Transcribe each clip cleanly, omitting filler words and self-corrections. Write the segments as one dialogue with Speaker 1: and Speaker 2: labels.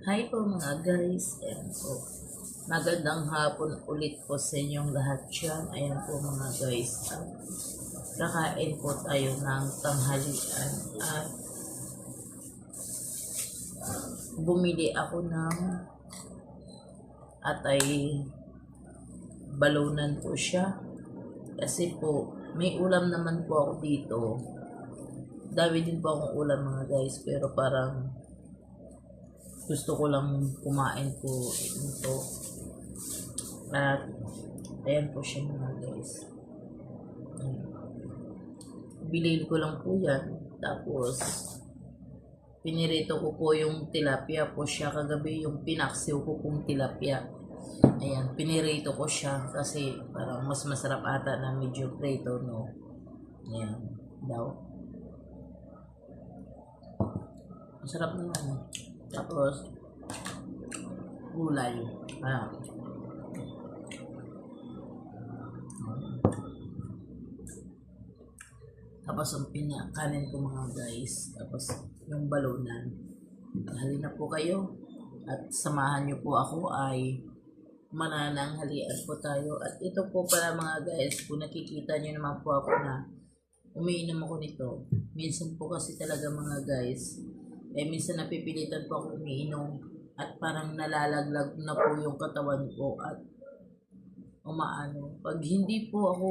Speaker 1: Hi po mga guys, ayan po. Magandang hapon ulit po sa inyong lahat dyan. Ayan po mga guys, kakain po tayo ng tanghalian at bumili ako ng atay balunan po siya. Kasi po, may ulam naman po ako dito. Dami din po akong ulam mga guys, pero parang gusto ko lang kumain po ito. At ayan po siya mga guys. Bilhin ko lang po yan. Tapos pinirito ko po yung tilapia po siya. Kagabi yung pinaksiw ko pong tilapia. Ayan, pinirito ko siya kasi parang mas masarap ata na medyo prito, no? Ayan, daw. Masarap naman. Tapos gulay. Ayan. Tapos ang pinakanin ko mga guys. Tapos yung balunan. Halina po kayo. At samahan nyo po ako ay manananghalian po tayo. At ito po pala mga guys. Kung nakikita nyo naman po ako na umiinom ako nito. Minsan po kasi talaga mga guys. Minsan napipilitan po ako umiinom. At parang nalalaglag na po yung katawan ko. At umaano. Pag hindi po ako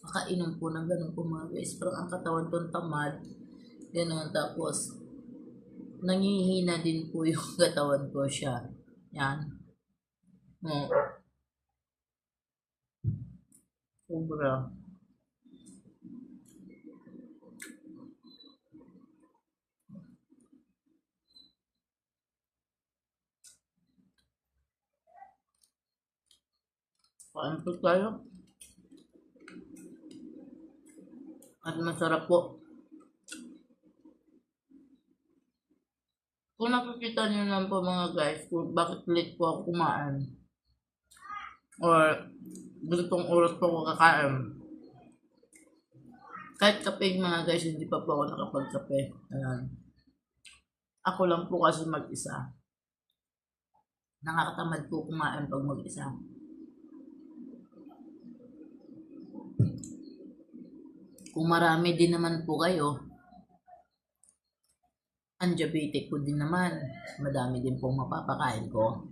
Speaker 1: makainom po ng ganun po mga guys. Parang ang katawan ko tamad. Ganun. Tapos, nangihina din po yung katawan ko siya. Yan. No. Sobra. Kain po tayo. At masarap po. Kung nakikita niyo naman po mga guys, kung bakit late po ako kumain. Or ganitong oras po ako kakain. Kahit kape mga guys, hindi pa po ako nakapagkape. Ayan. Ako lang po kasi mag-isa. Nakakatamad po kumain pag mag-isa. Kung marami din naman po kayo, ang diabetic ko din naman. Madami din pong mapapakain ko.